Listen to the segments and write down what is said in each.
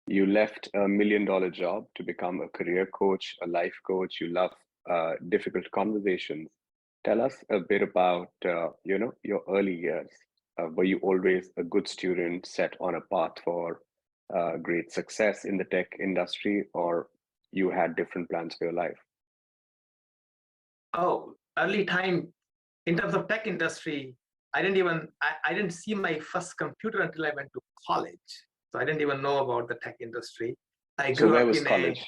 You left $1 million job to become a career coach, a life coach. You love difficult conversations. Tell us a bit about, your early years. Were you always a good student, set on a path for great success in the tech industry, or you had different plans for your life? Oh, early time in terms of tech industry, I didn't see my first computer until I went to college. So I didn't even know about the tech industry. I So grew where up was in a college?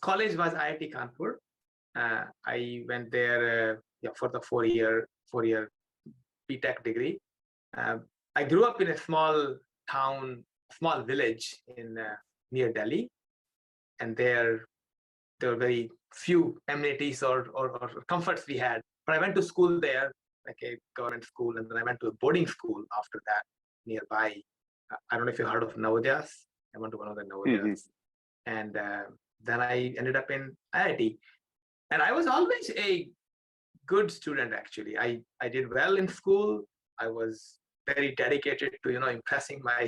college was IIT Kanpur. I went there for the four year BTech degree. I grew up in a small town, small village in near Delhi, and there were very few amenities or comforts we had. But I went to school there, like a government school, and then I went to a boarding school after that nearby. I don't know if you heard of Navodayas. I went to one of the Hmm. Navodayas, and then I ended up in IIT. And I was always a good student. Actually, I did well in school. I was very dedicated to impressing my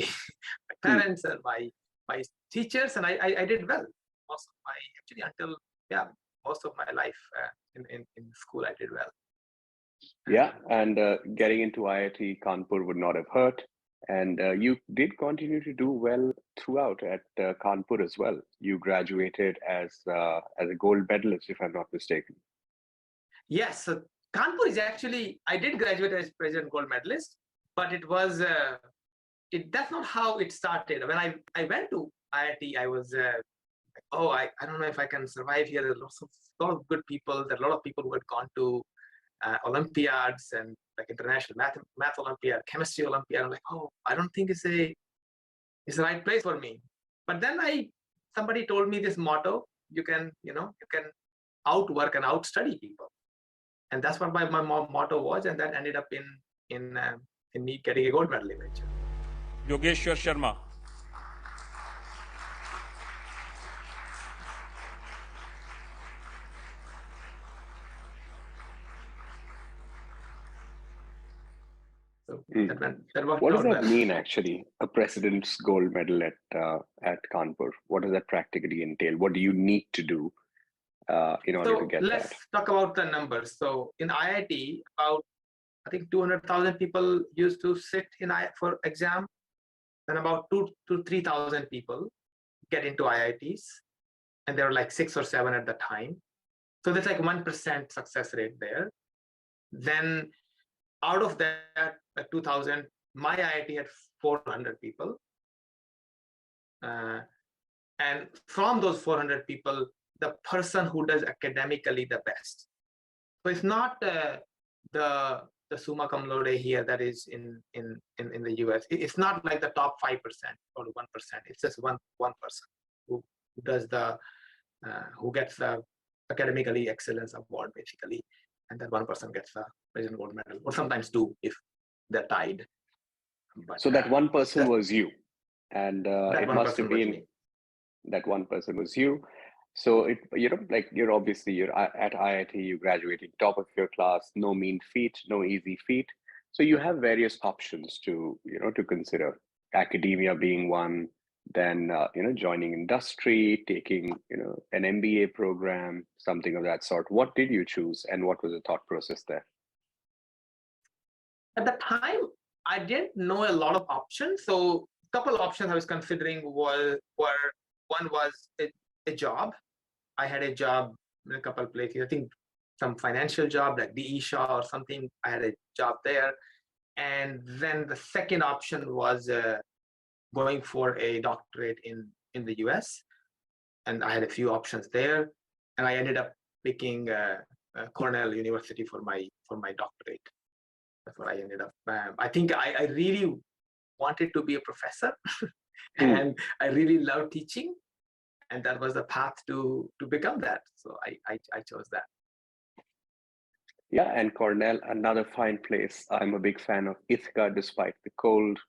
my parents and my teachers, and I did well most of my actually until yeah most of my life in school I did well. Yeah, and getting into IIT Kanpur would not have hurt. And you did continue to do well throughout at Kanpur as well. You graduated as a gold medalist, if I'm not mistaken. Yes, so Kanpur is actually I did graduate as president gold medalist, but that's not how it started. When I went to IIT, I was I don't know if I can survive here. There's lot of good people. There are a lot of people who had gone to Olympiads and like international math Olympiad, chemistry Olympiad. I'm like, oh, I don't think it's the right place for me. But then somebody told me this motto: you can outwork and outstudy people, and that's what my motto was, and that ended up in me getting a gold medal eventually. Yogeshwar Sharma. So Mm. that worked What does out that well. mean, actually? A president's gold medal at Kanpur. What does that practically entail? What do you need to do in order to So get that? let's talk about the numbers. So in IIT, about I think 200,000 people used to sit for exam, and about 2 to 3,000 people get into IITs, and there were like 6 or 7 at the time. So there's like 1% success rate there. Then out of that 2,000, my IIT had 400 people, and from those 400 people, the person who does academically the best. So it's not the summa cum laude here that is in the US. It's not like the top 5% or 1%. It's just one person who does who gets the academically excellence award basically, and that one person gets the president gold medal, or sometimes two if they're tied. But So that one person was you, and that it one must have person was been me. that one person was you. So like you're at IIT, you graduating top of your class, no mean feat, no easy feat. So you have various options to consider. Academia being one, then joining industry, taking an MBA program, something of that sort. What did you choose, and what was the thought process there? At the time, I didn't know a lot of options. So a couple of options I was considering were one was a job. I had a job in a couple of places. I think some financial job like DE Shaw or something. I had a job there. And then the second option was going for a doctorate in the US. And I had a few options there. And I ended up picking Cornell University for my doctorate. That's what I ended up. I think I really wanted to be a professor, and I really love teaching, and that was the path to become that. So I chose that. Yeah, and Cornell, another fine place. I'm a big fan of Ithaca, despite the cold.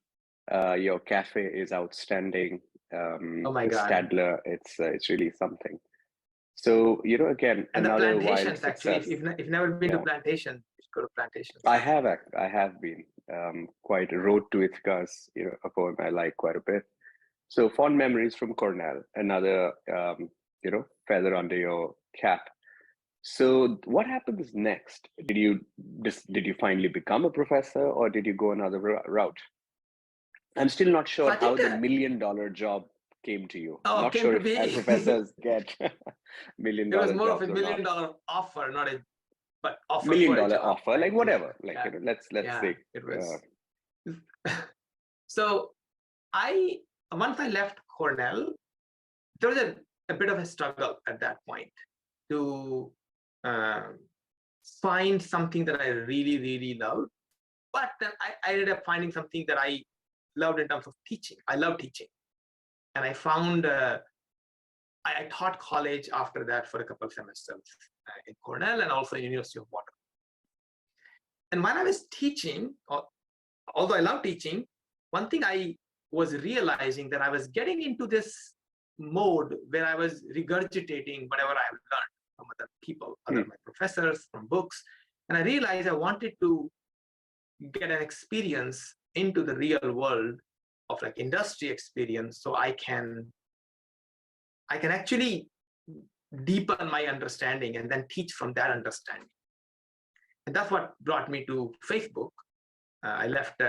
Your cafe is outstanding. Oh my The God! Stadler, it's really something. So, again, And the another wild plantations actually. success. If you've never been to Yeah, plantation, you should go to plantations. I have been quite a road to Ithaca's, a poem I like quite a bit. So fond memories from Cornell, another feather under your cap. So what happens next? Did you finally become a professor, or did you go another route? I'm still not So sure I how think the $1 million job came to you. Not came sure to if me. professors get million It was dollar more of a jobs or million not. dollar offer, not a but offer Million for a dollar job, offer, right? like whatever. Like Yeah, let's yeah, say it uh, was. So I once I left Cornell, there was a bit of a struggle at that point to um, find something that I really, really loved. But then I ended up finding something that I loved in terms of teaching. I love teaching. And I found I taught college after that for a couple of semesters in Cornell and also University of Waterloo. And when I was teaching, although I love teaching, one thing I was realizing that I was getting into this mode where I was regurgitating whatever I have learned from other people, other hmm, my professors, from books. And I realized I wanted to get an experience into the real world of like industry experience so I can actually deepen my understanding and then teach from that understanding. And that's what brought me to Facebook. I left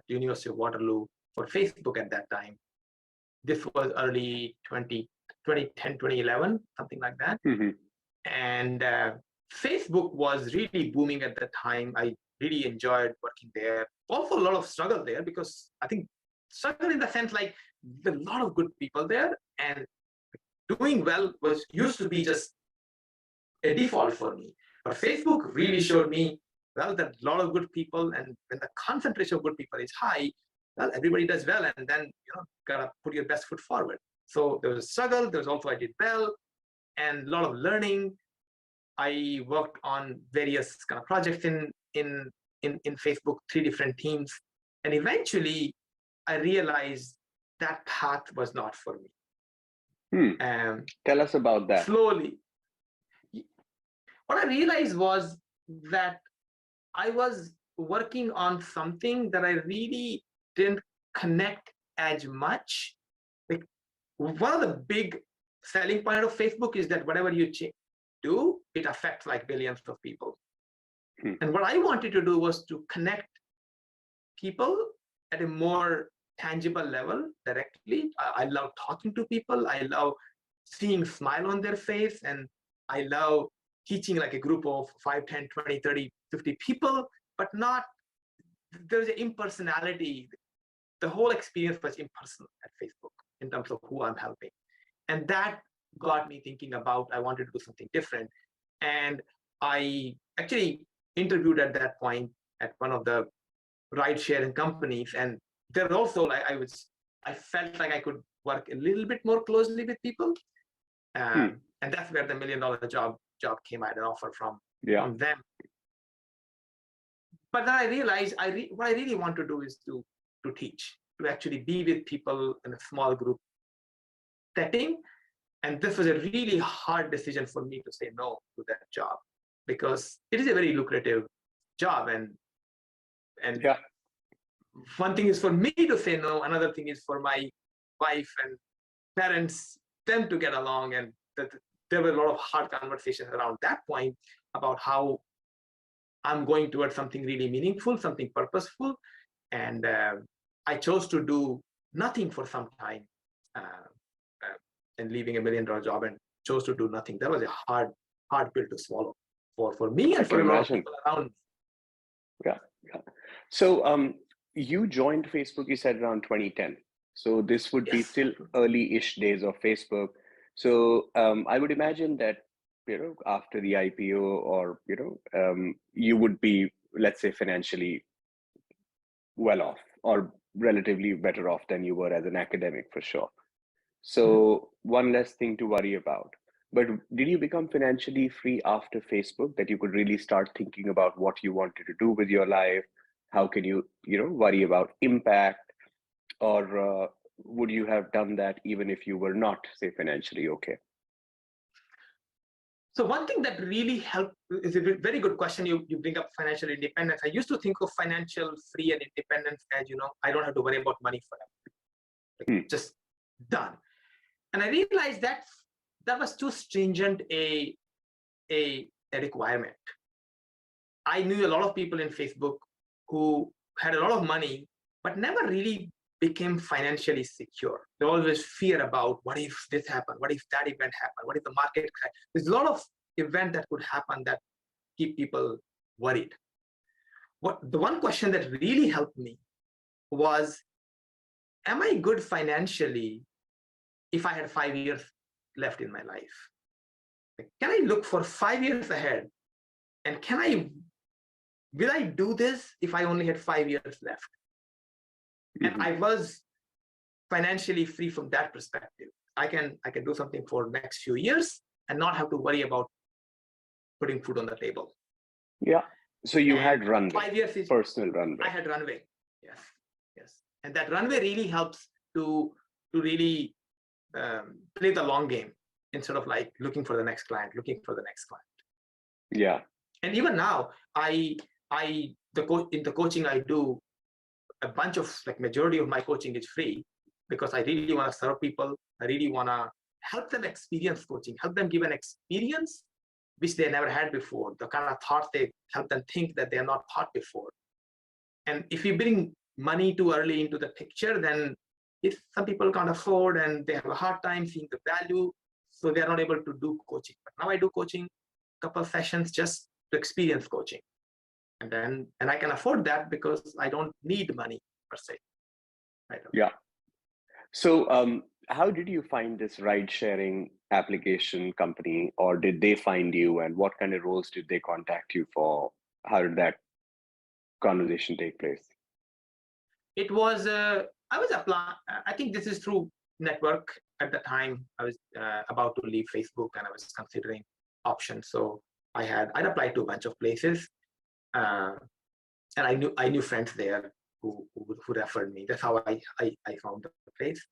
University of Waterloo for Facebook at that time. This was early 2010, 2011, something like that. hmm, And Facebook was really booming at the time. I really enjoyed working there. Also a lot of struggle there because I think struggle in the sense like there's a lot of good people there and doing well was used to be just a default for me. But Facebook really showed me, well, that a lot of good people, and when the concentration of good people is high, well, everybody does well, and then gotta put your best foot forward. So there was a struggle. There was also I did well, and a lot of learning. I worked on various kind of projects in Facebook, 3 different teams, and eventually I realized that path was not for me. hmm. Um, Tell us about that. Slowly, what I realized was that I was working on something that I really didn't connect as much. Like one of the big selling point of Facebook is that whatever you do, it affects like billions of people. Hmm, And what I wanted to do was to connect people at a more tangible level directly. I love talking to people. I love seeing smile on their face. And I love teaching like a group of 5, 10, 20, 30, 50 people, but not, there's an impersonality. The whole experience was impersonal at Facebook in terms of who I'm helping. And that got me thinking about, I wanted to do something different. And I actually interviewed at that point at one of the ride sharing companies. And there also like I felt like I could work a little bit more closely with people. hmm. And that's where the $1 million job came. I had an offer Yeah. from them. But then I realized what I really want to do is to teach, to actually be with people in a small group setting. And this was a really hard decision for me to say no to that job because it is a very lucrative job. And Yeah. one thing is for me to say no, another thing is for my wife and parents, them to get along. And that there were a lot of hard conversations around that point about how I'm going towards something really meaningful, something purposeful. And I chose to do nothing for some time and leaving a $1 million job and chose to do nothing. That was a hard pill to swallow for me I and can for a lot of imagine. people around me. Yeah. Yeah. So you joined Facebook, you said around 2010. So this would be Yes. still early-ish days of Facebook. So I would imagine that, after the IPO or, you would be, let's say, financially well off or relatively better off than you were as an academic for sure. Mhm. So one less thing to worry about. But did you become financially free after Facebook that you could really start thinking about what you wanted to do with your life? How can you, worry about impact? Or would you have done that even if you were not, say, financially okay? So one thing that really helped is a very good question. You bring up financial independence. I used to think of financial free and independence as, I don't have to worry about money forever. Hmm. Just done. And I realized that that was too stringent a requirement. I knew a lot of people in Facebook who had a lot of money, but never really became financially secure. They always fear about what if this happened, what if that event happened, what if the market crashed. There's a lot of events that could happen that keep people worried. The one question that really helped me was, am I good financially if I had 5 years left in my life? Can I look for 5 years ahead? And will I do this if I only had 5 years left? And I was financially free from that perspective. I can do something for next few years and not have to worry about putting food on the table. Yeah. So you And had runway, 5 years is personal runway. I had runway. Yes. And that runway really helps to really play the long game instead of like looking for the next client. Yeah. And even now, in the coaching I do, a bunch of majority of my coaching is free because I really want to serve people. I really want to help them experience coaching, help them give an experience which they never had before, the kind of thoughts they help them think that they are not thought before. And if you bring money too early into the picture, then if some people can't afford and they have a hard time seeing the value, so they're not able to do coaching. But now I do coaching, couple sessions just to experience coaching. And I can afford that because I don't need money per se. Right? Yeah. So how did you find this ride sharing application company, or did they find you, and what kind of roles did they contact you for? How did that conversation take place? It was I was applying. I think this is through network. At the time I was about to leave Facebook and I was considering options. So I'd applied to a bunch of places, and I knew friends there who referred me. That's how I found the place.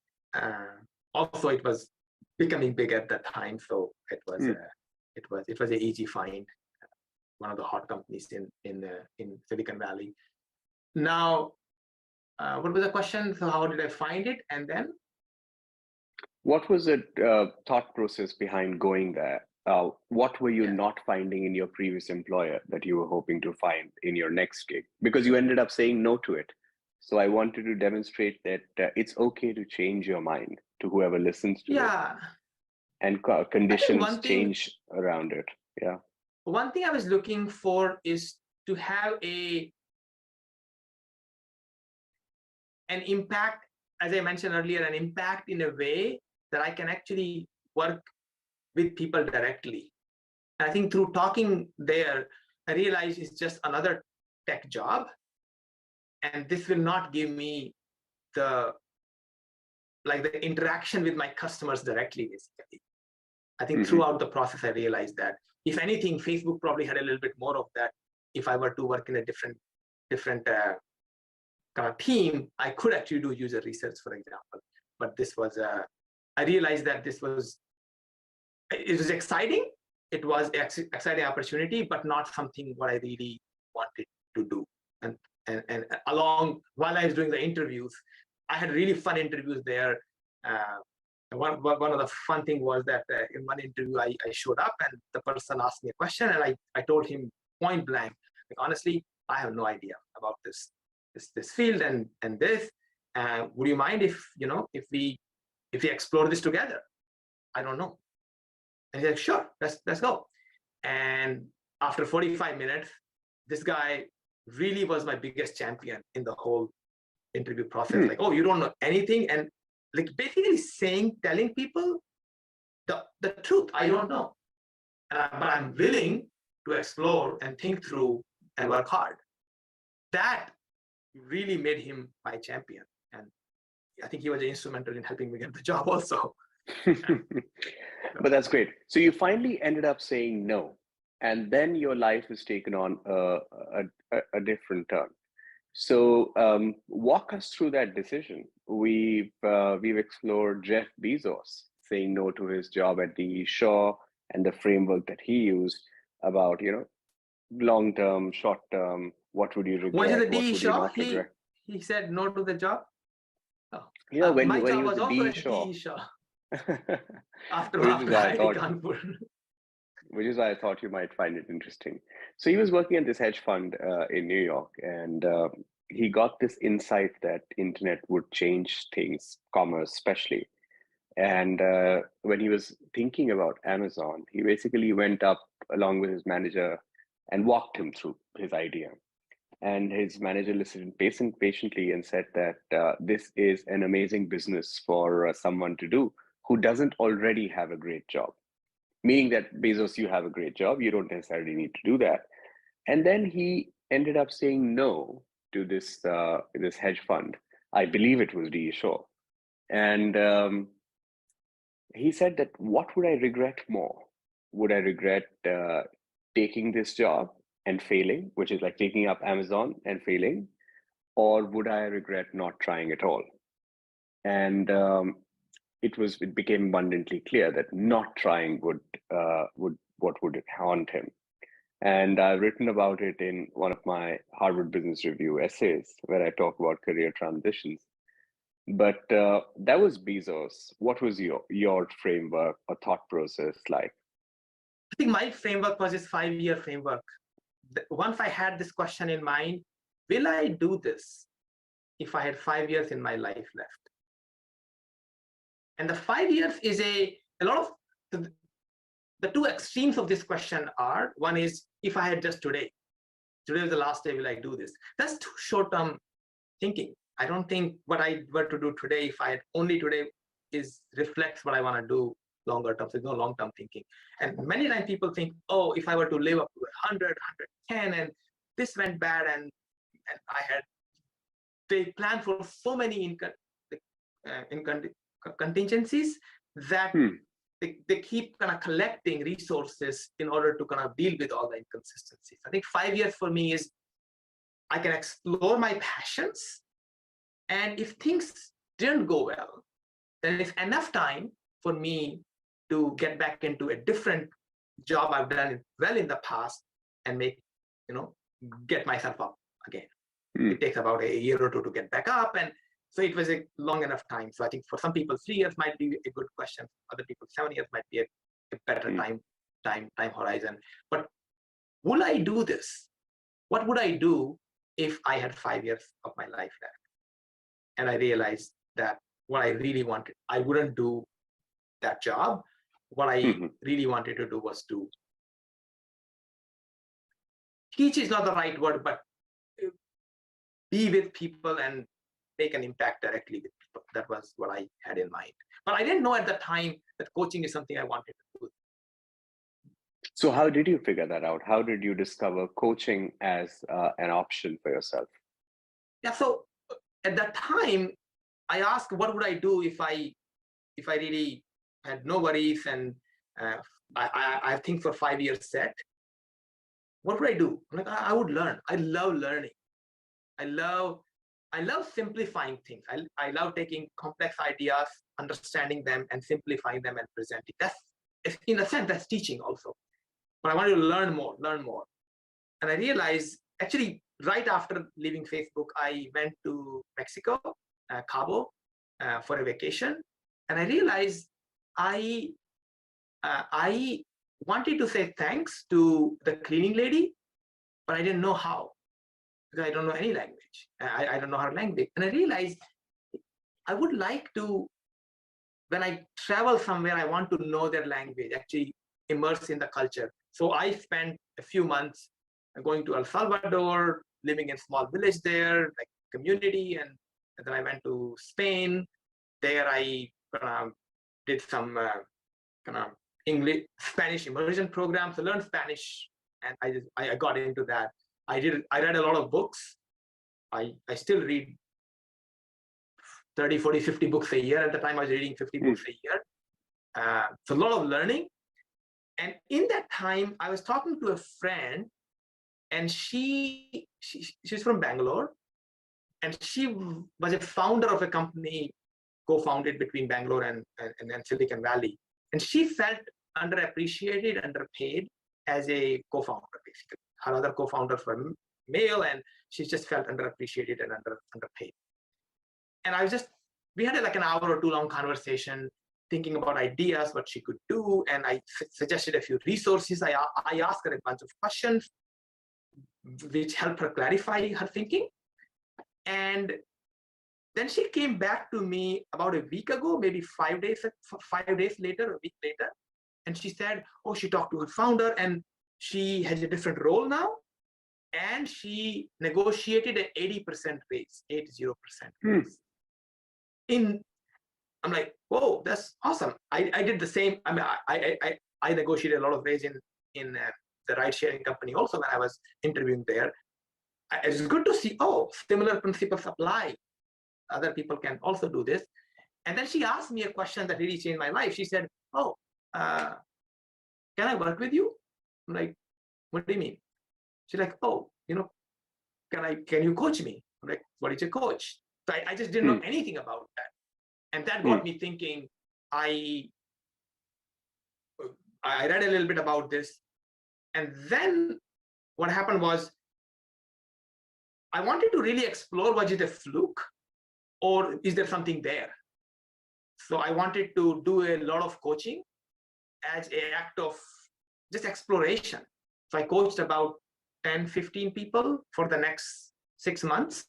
Also, it was becoming big at that time, so it was an easy find. One of the hot companies in Silicon Valley. Now, what was the question? So how did I find it? And then What was the thought process behind going there? What were you not finding in your previous employer that you were hoping to find in your next gig? Because you ended up saying no to it. So I wanted to demonstrate that it's okay to change your mind to whoever listens to it. And conditions change around it. Yeah. One thing I was looking for is to have an impact, as I mentioned earlier, an impact in a way that I can actually work with people directly. And I think through talking there, I realized it's just another tech job. And this will not give me the interaction with my customers directly, basically. I think throughout the process, I realized that if anything, Facebook probably had a little bit more of that. If I were to work in a different kind of team, I could actually do user research, for example. But this was, I realized that it was exciting. It was an exciting opportunity, but not something what I really wanted to do. And while I was doing the interviews, I had really fun interviews there. One of the fun thing was that in one interview, I showed up and the person asked me a question and I told him point blank, like, honestly, I have no idea about this field and this. Would you mind if we explore this together? I don't know. And he's like, sure, let's go. And after 45 minutes, this guy really was my biggest champion in the whole interview process. Like, oh, you don't know anything, and like basically telling people the truth. I don't know, but I'm willing to explore and think through and work hard. That really made him my champion, and I think he was instrumental in helping me get the job also. But that's great. So you finally ended up saying no, and then your life has taken on a different turn. So walk us through that decision. We've explored Jeff Bezos saying no to his job at the Shaw and the framework that he used about long term, short term. What would you regret? Was it the What DE would you Shaw? not regret? He said no to the job. Oh. When My he job was was at also DE at Shaw, DE Shaw after which is why I IIT thought, Kanpur. you might find it interesting. So he was working at this hedge fund in New York, and he got this insight that internet would change things, commerce especially. And when he was thinking about Amazon, he basically went up along with his manager and walked him through his idea. And his manager listened patiently and said that this is an amazing business for someone to do who doesn't already have a great job. Meaning that Bezos, you have a great job, you don't necessarily need to do that. And then he ended up saying no to this hedge fund. I believe it was DE Shaw, and he said that what would I regret more? Would I regret taking this job and failing, which is like taking up Amazon and failing, or would I regret not trying at all? And it became abundantly clear that not trying would haunt him. And I've written about it in one of my Harvard Business Review essays where I talk about career transitions. But that was Bezos. What was your framework or thought process like? I think my framework was this 5-year framework. Once I had this question in mind, will I do this if I had 5 years in my life left? And the 5 years is a lot of the two extremes of this question are, one is if I had just today is the last day, will I do this? That's too short-term thinking. I don't think what I were to do today, if I had only today, reflects what I want to do longer term. So there's no long-term thinking. And many times people think, oh, if I were to live up to 100, 110, and this went bad, and they planned for so many contingencies that they keep kind of collecting resources in order to kind of deal with all the inconsistencies. I think 5 years for me is I can explore my passions, and if things didn't go well, then it's enough time for me to get back into a different job I've done well in the past and get myself up again. It takes about a year or two to get back up, and so it was a long enough time. So I think for some people, 3 years might be a good question. Other people, 7 years might be a better time horizon. But will I do this? What would I do if I had 5 years of my life left? And I realized that what I really wanted, I wouldn't do that job. What I really wanted to do was to teach is not the right word, but be with people and make an impact directly with people. That was what I had in mind. But I didn't know at the time that coaching is something I wanted to do. So how did you figure that out? How did you discover coaching as an option for yourself? Yeah, so at that time, I asked, what would I do if I really had no worries and I think for 5 years set? What would I do? I'm like, I would learn. I love learning. I love simplifying things. I love taking complex ideas, understanding them, and simplifying them and presenting. That's, in a sense, that's teaching also. But I wanted to learn more. And I realized, actually, right after leaving Facebook, I went to Mexico, Cabo, for a vacation. And I realized I wanted to say thanks to the cleaning lady, but I didn't know how. Because I don't know any language. I don't know her language. And I realized I would like to, when I travel somewhere, I want to know their language, actually immerse in the culture. So I spent a few months going to El Salvador, living in a small village there, like community. And then I went to Spain. There I did some kind of Spanish immersion programs to learn Spanish. And I got into that. I read a lot of books. I still read 30, 40, 50 books a year. At the time I was reading 50 books a year. So a lot of learning. And in that time, I was talking to a friend, and she's from Bangalore, and she was a founder of a company co-founded between Bangalore and Silicon Valley. And she felt underappreciated, underpaid as a co-founder, basically. Her other co-founders were male, and she just felt underappreciated and underpaid. And I was just we had like an hour or two long conversation thinking about ideas, what she could do. And I suggested a few resources. I asked her a bunch of questions, which helped her clarify her thinking. And then she came back to me about a week ago, maybe 5 days later, a week later. And she said, oh, she talked to her founder and she has a different role now. And she negotiated an 80% raise, 80% raise. I'm like, whoa, that's awesome. I did the same. I mean, I negotiated a lot of raise in the ride sharing company also when I was interviewing there. It's good to see, oh, similar principles apply. Other people can also do this. And then she asked me a question that really changed my life. She said, oh, can I work with you? I'm like, what do you mean? She's like, oh, can you coach me? I'm like, what is a coach? So I just didn't know anything about that. And that got me thinking. I read a little bit about this. And then what happened was I wanted to really explore, was it a fluke or is there something there? So I wanted to do a lot of coaching as an act of just exploration. So I coached about 10, 15 people for the next 6 months.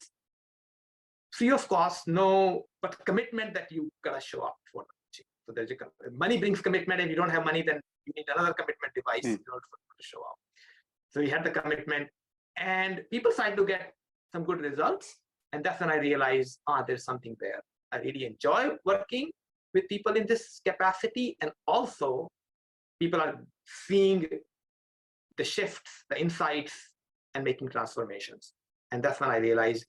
Free of cost, no, but commitment that you gotta show up for coaching. So there's money brings commitment. If you don't have money, then you need another commitment device in order to show up. So we had the commitment and people started to get some good results. And that's when I realized, there's something there. I really enjoy working with people in this capacity. And also people are seeing the shifts, the insights, and making transformations. And that's when I realized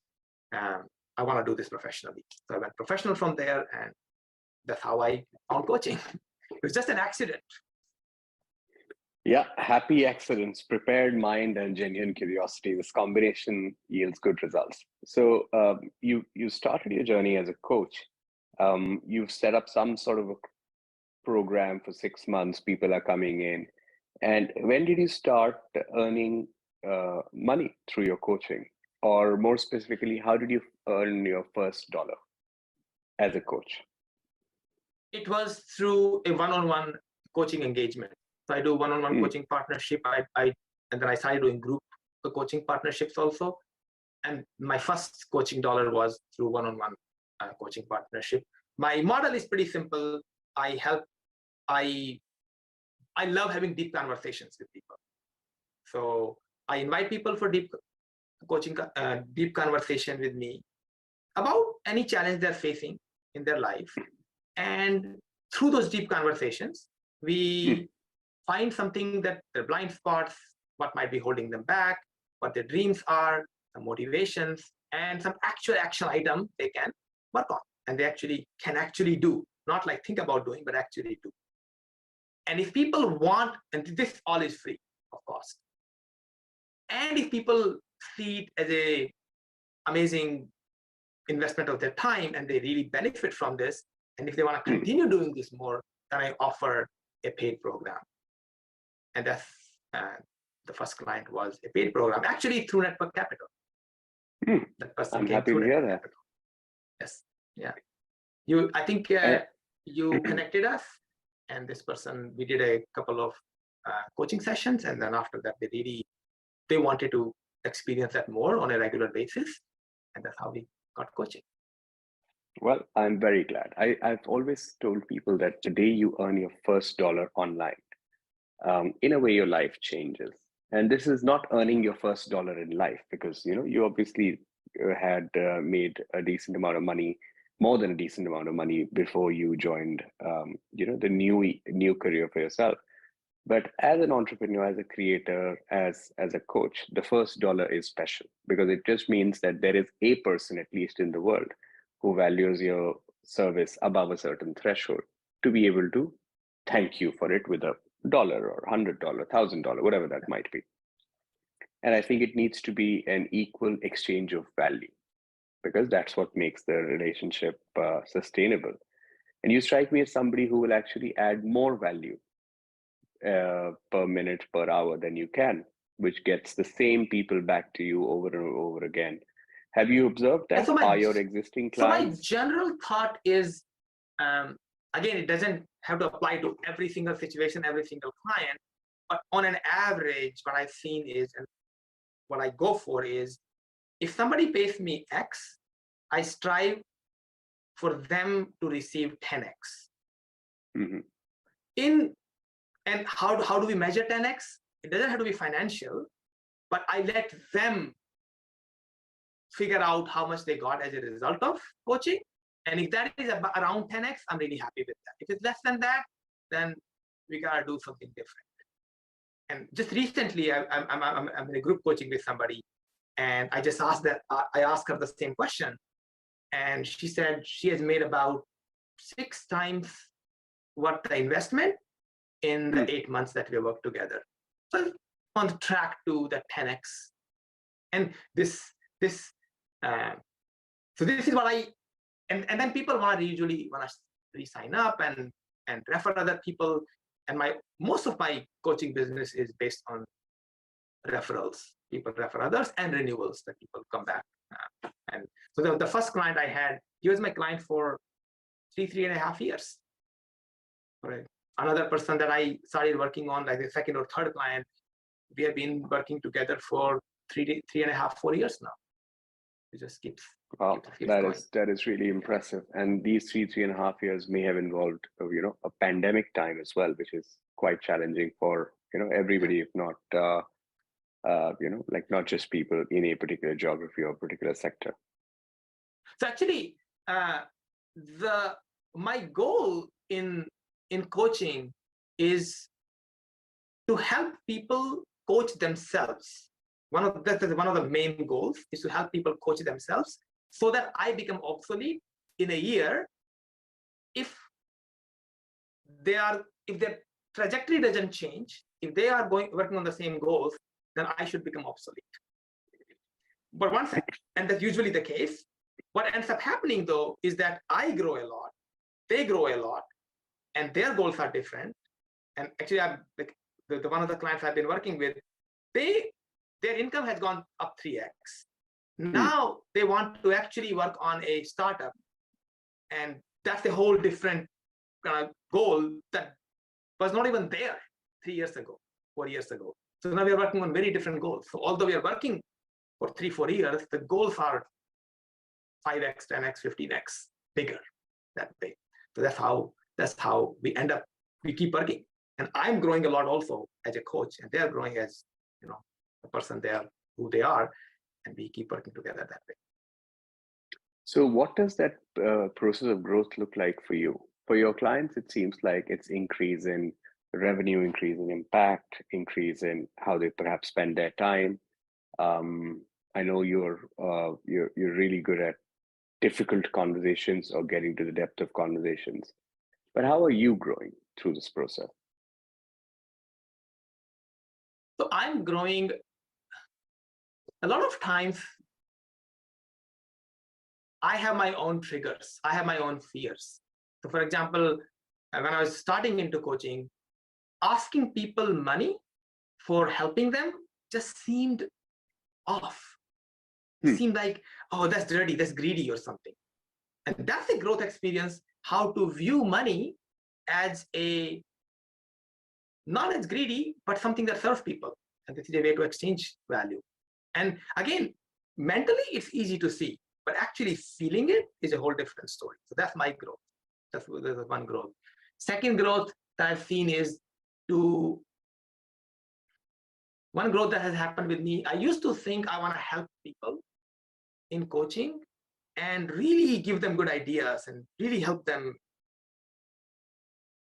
I want to do this professionally. So I went professional from there, and that's how I found coaching. It was just an accident. Yeah, happy accidents, prepared mind, and genuine curiosity. This combination yields good results. So you started your journey as a coach. You've set up some sort of a program for 6 months. People are coming in. And when did you start earning money through your coaching? Or more specifically, how did you earn your first dollar as a coach? It was through a one-on-one coaching engagement. So I do one-on-one coaching partnership. And then I started doing group coaching partnerships also. And my first coaching dollar was through one-on-one coaching partnership. My model is pretty simple. I love having deep conversations with people. So I invite people for deep coaching, deep conversation with me about any challenge they're facing in their life. And through those deep conversations, we find something that their blind spots, what might be holding them back, what their dreams are, the motivations, and some actual action item they can work on. And they can actually do, not like think about doing, but actually do. And if people want, and this all is free, of course. And if people see it as a amazing investment of their time and they really benefit from this, and if they want to continue doing this more, then I offer a paid program. And that's the first client was a paid program, actually through Network Capital. That person I'm came happy through to hear Network that. Capital. Yes, yeah. I think you connected us, and this person, we did a couple of coaching sessions, and then after that, they wanted to experience that more on a regular basis, and that's how we got coaching. Well, I'm very glad. I've always told people that the day you earn your first dollar online, in a way, your life changes. And this is not earning your first dollar in life because, you obviously had made a decent amount of money, more than a decent amount of money before you joined, the new career for yourself. But as an entrepreneur, as a creator, as a coach, the first dollar is special because it just means that there is a person, at least in the world, who values your service above a certain threshold to be able to thank you for it with $1 or $100, $1,000, whatever that might be. And I think it needs to be an equal exchange of value because that's what makes the relationship sustainable. And you strike me as somebody who will actually add more value per minute, per hour than you can, which gets the same people back to you over and over again. Have you observed And that? so Are your existing my clients? general thought is, again, it doesn't have to apply to every single situation, every single client, but on an average, what I've seen is, and what I go for is, if somebody pays me X, I strive for them to receive 10X. Mhm. And how do we measure 10X? It doesn't have to be financial, but I let them figure out how much they got as a result of coaching. And if that is around 10X, I'm really happy with that. If it's less than that, then we gotta do something different. And just recently, I'm in a group coaching with somebody, and I just asked that I asked her the same question, and she said she has made about 6 times what the investment in the 8 months that we worked together. So on the track to the 10X. And so this is what and then people usually want to re-sign up and refer other people. And most of my coaching business is based on referrals. People refer others and renewals that people come back. And so the first client I had, he was my client for 3.5 years. Right. Another person that I started working on, like the second or third client, we have been working together for 3.5, 4 years now. It just keeps Wow, going. that is really impressive. And these 3.5 years may have involved, a pandemic time as well, which is quite challenging for, everybody, if not, like not just people in a particular geography or particular sector. So actually, my goal in coaching is to help people coach themselves. One of the main goals is to help people coach themselves so that I become obsolete in a year. If their trajectory doesn't change, if they are working on the same goals, then I should become obsolete. But and that's usually the case. What ends up happening though is that I grow a lot, they grow a lot, and their goals are different. And actually, I'm like the one of the clients I've been working with, their income has gone up 3x. Now they want to actually work on a startup, and that's a whole different kind of goal that was not even there 3 years ago, 4 years ago. So now we are working on very different goals. So although we are working for 3-4 years, the goals are 5x, 10x, 15x bigger, that big. So that's how we end up. We keep working, and I'm growing a lot also as a coach, and they are growing as the person they are, who they are, and we keep working together that way. So what does that process of growth look like for you? For your clients, it seems like it's increase in revenue, increase in impact, increase in how they perhaps spend their time. I know you're really good at difficult conversations or getting to the depth of conversations. But how are you growing through this process? So I'm growing a lot of times. I have my own triggers. I have my own fears. So for example, when I was starting into coaching, asking people money for helping them just seemed off. It seemed like, oh, that's dirty, that's greedy or something. And that's a growth experience, how to view money as not as greedy, but something that serves people. And this is a way to exchange value. And again, mentally, it's easy to see, but actually feeling it is a whole different story. So that's my growth. That's one growth. Second growth that I've seen is one growth that has happened with me. I used to think I want to help people in coaching and really give them good ideas and really help them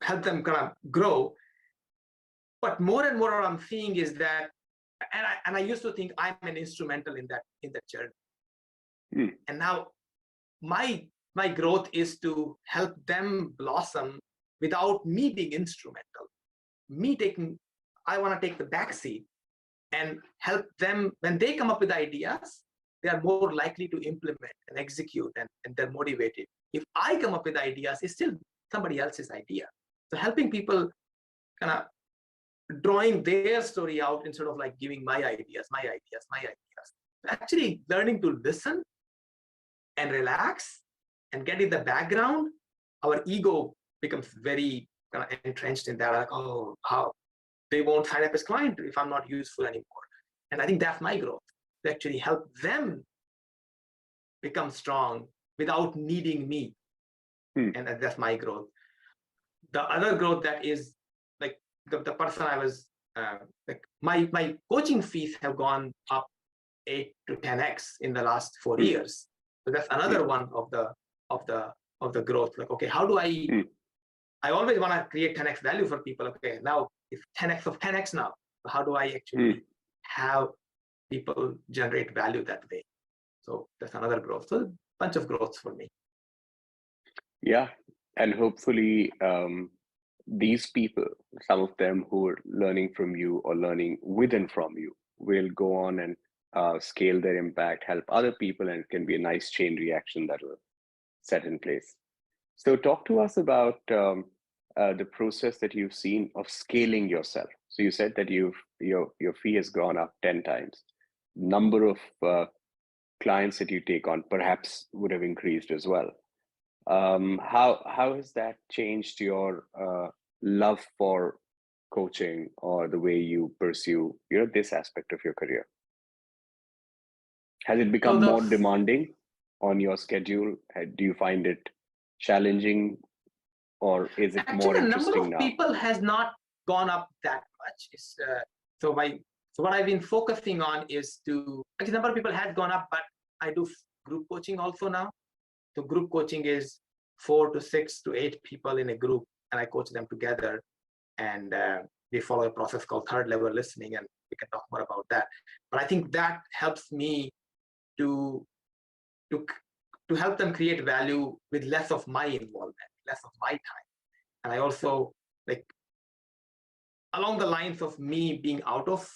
kind of grow. But more and more what I'm seeing is that, and I used to think I'm an instrumental in that journey. And now my growth is to help them blossom without me being instrumental. I want to take the back seat and help them. When they come up with ideas, they are more likely to implement and execute, and they're motivated. If I come up with ideas, it's still somebody else's idea. So helping people kind of drawing their story out instead of like giving my ideas. actually learning to listen and relax and get in the background, our ego becomes very kind of entrenched in that. Like, oh, how they won't sign up as client if I'm not useful anymore. And I think that's my growth, to actually help them become strong without needing me. And that's my growth. The other growth that is like the person I was like my coaching fees have gone up 8 to 10x in the last 4 years. So that's another one of the growth. Like, okay, how do I always want to create 10x value for people. Okay, now it's 10x of 10x now. How do I actually have people generate value that way? So that's another growth. So a bunch of growths for me. Yeah, and hopefully these people, some of them who are learning from you or learning with and from you, will go on and scale their impact, help other people, and it can be a nice chain reaction that will set in place. So talk to us about the process that you've seen of scaling yourself. So you said that your fee has gone up 10 times. Number of clients that you take on perhaps would have increased as well. How has that changed your love for coaching or the way you pursue this aspect of your career? Has it become more demanding on your schedule? Do you find it challenging, or is it more interesting now? Actually, the number of people has not gone up that much. So what I've been focusing on is actually the number of people has gone up, but I do group coaching also now. So group coaching is 4 to 6 to 8 people in a group, and I coach them together, and we follow a process called third level listening, and we can talk more about that. But I think that helps me to help them create value with less of my involvement, less of my time. And I also, like, along the lines of me being out of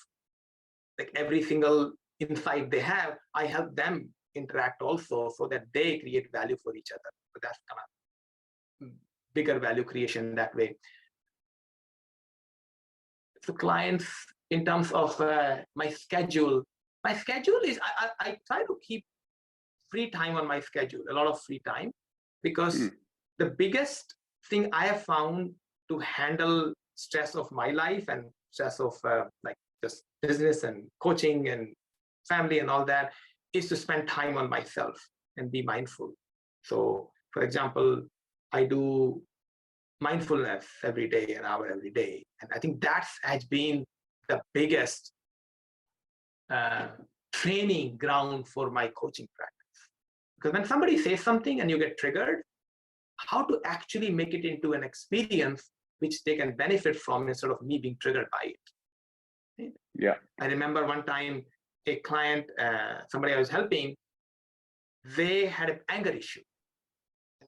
like every single insight they have, I help them interact also so that they create value for each other. So that's kind of bigger value creation that way. So clients, in terms of my schedule is I try to keep free time on my schedule, a lot of free time, because the biggest thing I have found to handle stress of my life and stress of like just business and coaching and family and all that is to spend time on myself and be mindful. So, for example, I do mindfulness every day, an hour every day. And I think that has been the biggest training ground for my coaching practice. Because when somebody says something and you get triggered, how to actually make it into an experience which they can benefit from instead of me being triggered by it. Yeah. I remember one time a client, somebody I was helping, they had an anger issue.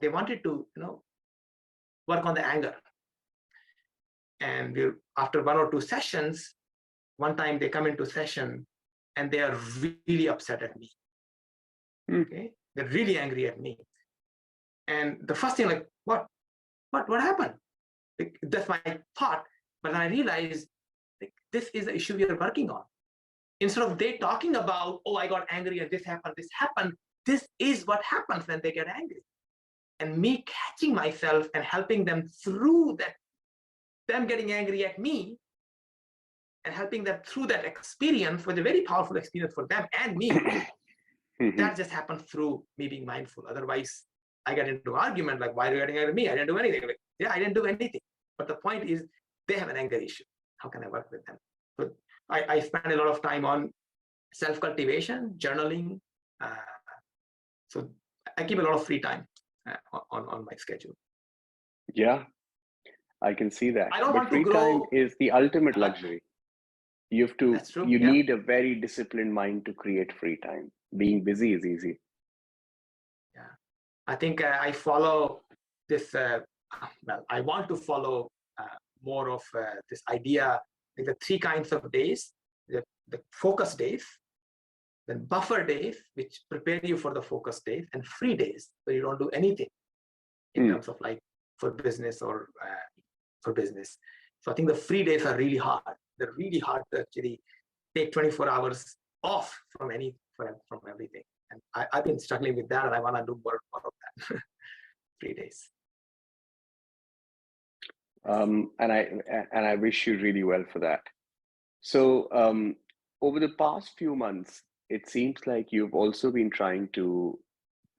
They wanted to, work on the anger. And after 1 or 2 sessions, one time they come into session and they are really upset at me. Okay, they're really angry at me. And the first thing, like, what happened? Like, that's my thought. But then I realized, like, this is the issue we are working on. Instead of they talking about, oh, I got angry and this happened, this is what happens when they get angry. And me catching myself and helping them through that, them getting angry at me, and helping them through that experience was a very powerful experience for them and me. That just happens through me being mindful. Otherwise, I get into an argument like, why are you getting angry at me? I didn't do anything. Like, yeah, I didn't do anything. But the point is, they have an anger issue. How can I work with them? So I spend a lot of time on self-cultivation, journaling. So I keep a lot of free time on my schedule. Yeah, I can see that. I don't but want to free grow. time is the ultimate luxury. You have to. That's true, you yeah. need a very disciplined mind to create free time. Being busy is easy. Yeah, I think I follow this. Well, I want to follow more of this idea, like the 3 kinds of days: the focus days, then buffer days, which prepare you for the focus days, and free days, where you don't do anything in terms of like for business or for business. So I think the free days are really hard. They're really hard to actually take 24 hours off from everything. And I've been struggling with that, and I want to do more of that. 3 days. And I wish you really well for that. So over the past few months, it seems like you've also been trying to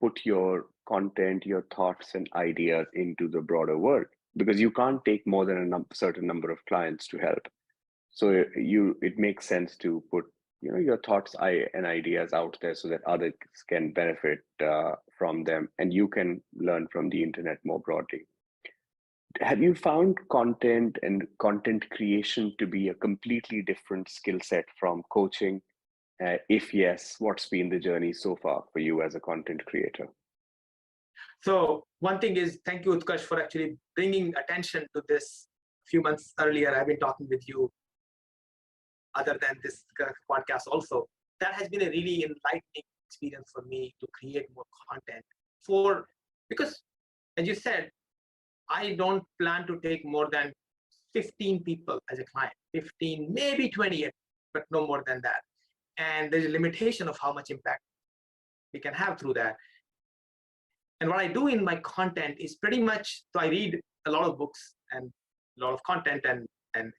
put your content, your thoughts and ideas into the broader world, because you can't take more than a certain number of clients to help. So it makes sense to put your thoughts and ideas out there so that others can benefit from them, and you can learn from the internet more broadly. Have you found content and content creation to be a completely different skill set from coaching? If yes, what's been the journey so far for you as a content creator? So one thing is, thank you, Utkarsh, for actually bringing attention to this. A few months earlier, I've been talking with you, other than this podcast also. That has been a really enlightening experience for me to create more content because, as you said, I don't plan to take more than 15 people as a client, 15, maybe 28, but no more than that. And there's a limitation of how much impact we can have through that. And what I do in my content is pretty much, so I read a lot of books and a lot of content and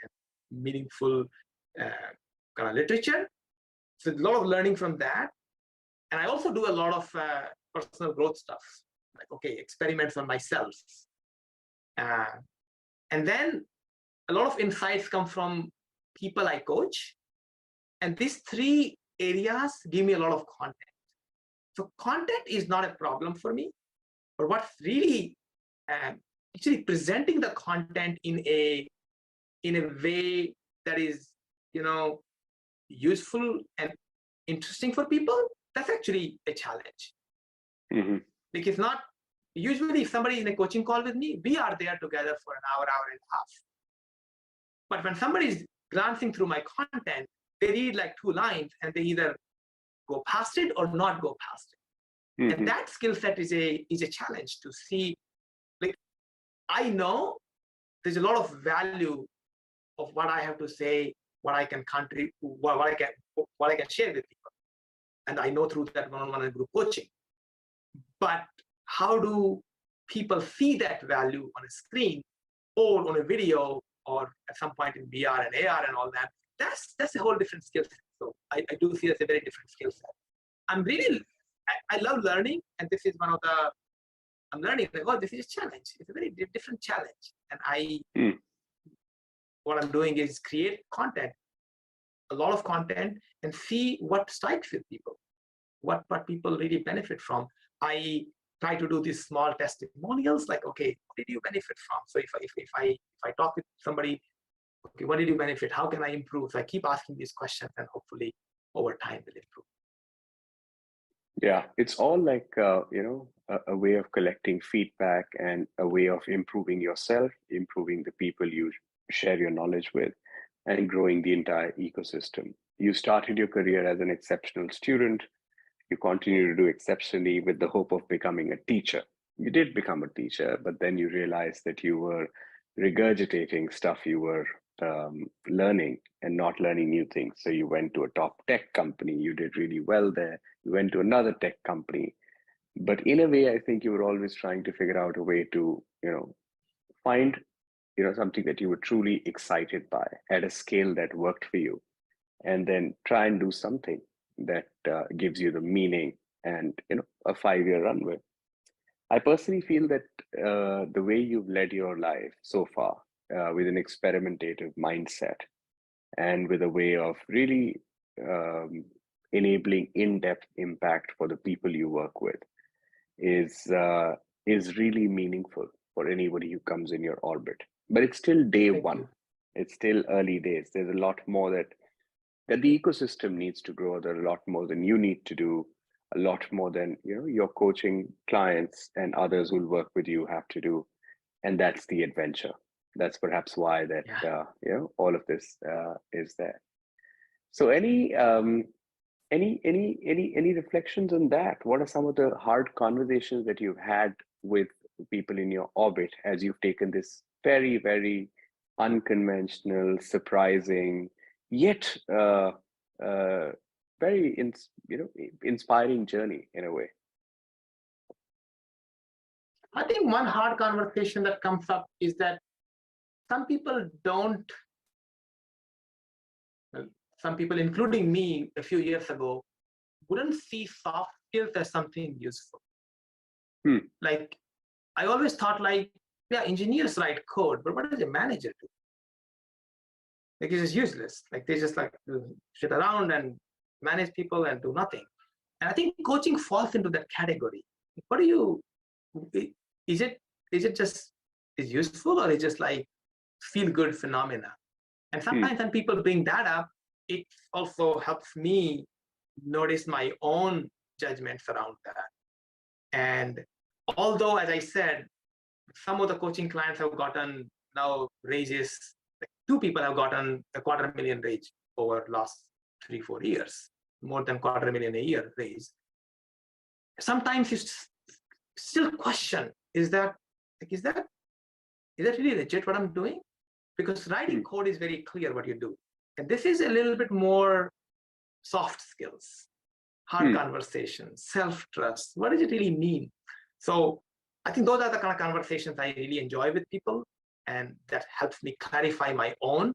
meaningful kind of literature. So a lot of learning from that. And I also do a lot of personal growth stuff, like, okay, experiments on myself. And then a lot of insights come from people I coach. And these three areas give me a lot of content. So content is not a problem for me, but what's really actually presenting the content in a way that is, useful and interesting for people, that's actually a challenge. Mm-hmm. Because not usually if somebody in a coaching call with me, we are there together for an hour and a half. But when somebody is glancing through my content, they read like 2 lines and they either go past it or not go past it. Mm-hmm. And that skill set is a challenge to see. Like, I know there's a lot of value of what I have to say, what I can contribute, what I can share with people. And I know through that one-on-one and group coaching. But how do people see that value on a screen or on a video or at some point in VR and AR and all that? That's a whole different skill set. So I do see it as a very different skill set. I love learning, and this is one of the, I'm learning, like, oh, this is a challenge. It's a very different challenge. And what I'm doing is create content, a lot of content, and see what strikes with people, what people really benefit from. I try to do these small testimonials, like, okay, what did you benefit from? So if I talk with somebody, okay, what did you benefit? How can I improve? So I keep asking these questions, and hopefully over time will improve. Yeah, it's all like a way of collecting feedback and a way of improving yourself, improving the people you share your knowledge with, and growing the entire ecosystem. You started your career as an exceptional student. You continue to do exceptionally with the hope of becoming a teacher. You did become a teacher, but then you realized that you were regurgitating stuff you were learning and not learning new things. So you went to a top tech company. You did really well there. You went to another tech company. But in a way, I think you were always trying to figure out a way to, find, something that you were truly excited by at a scale that worked for you, and then try and do something that gives you the meaning and a 5-year runway. I personally feel that the way you've led your life so far with an experimentative mindset and with a way of really enabling in-depth impact for the people you work with is really meaningful for anybody who comes in your orbit. But it's still day Thank one. you. It's still early days. There's a lot more that the ecosystem needs to grow. There's a lot more than you need to do, a lot more than your coaching clients and others who'll work with you have to do. And that's the adventure. That's perhaps why that all of this is there. So any reflections on that? What are some of the hard conversations that you've had with people in your orbit as you've taken this very, very unconventional, surprising, yet very inspiring journey in a way. I think one hard conversation that comes up is that some people don't, well, some people, including me a few years ago, wouldn't see soft skills as something useful. Like, I always thought like, yeah, engineers write code, but what does a manager do? Like, it's just useless. Like, they just like sit around and manage people and do nothing. And I think coaching falls into that category. What do you, is it just is useful, or is just like feel good phenomena? And sometimes when people bring that up, it also helps me notice my own judgments around that. And although, as I said, some of the coaching clients have gotten now raises, like 2 people have gotten a $250,000 raise over last 3-4 years, more than $250,000 a year raise. Sometimes you still question, is that really legit what I'm doing? Because writing code is very clear what you do. And this is a little bit more soft skills, hard conversations, self-trust. What does it really mean? So I think those are the kind of conversations I really enjoy with people, and that helps me clarify my own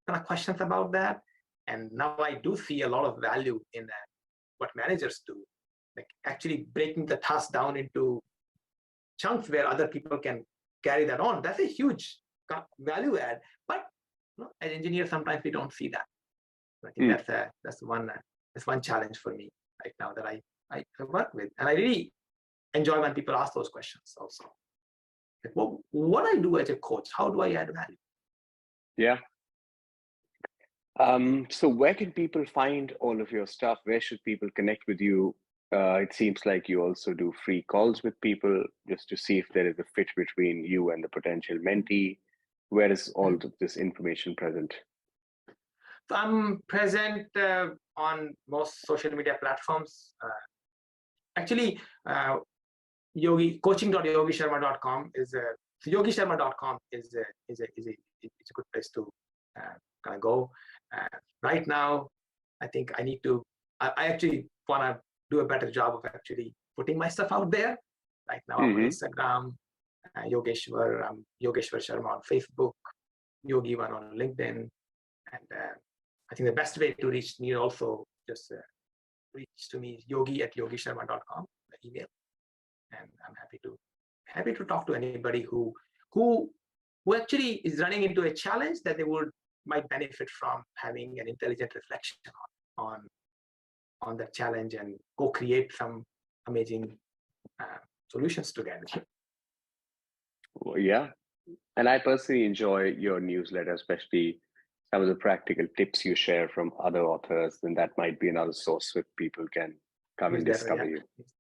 kind of questions about that. And now I do see a lot of value in that, what managers do, like actually breaking the task down into chunks where other people can carry that on. That's a huge value add. But as engineers, sometimes we don't see that. I think that's one challenge for me right now that I work with, and I really enjoy when people ask those questions also. Like, what I do as a coach, how do I add value? Yeah. So where can people find all of your stuff? Where should people connect with you? It seems like you also do free calls with people just to see if there is a fit between you and the potential mentee. Where is all of this information present? So I'm present on most social media platforms. Actually, Yogi coaching.yogisharma.com is so yogisharma.com is a good place to kind of go. Right now, I think I need to. I actually want to do a better job of actually putting my stuff out there. Right now, I'm on Instagram, Yogeshwar. I'm Yogeshwar Sharma on Facebook, Yogi one on LinkedIn, and I think the best way to reach me also just reach to me is yogi@yogisharma.com, the email. And I'm happy to talk to anybody who actually is running into a challenge that they might benefit from having an intelligent reflection on that challenge and go create some amazing solutions together. Well, yeah. And I personally enjoy your newsletter, especially some of the practical tips you share from other authors. And that might be another source where people can come and discover you.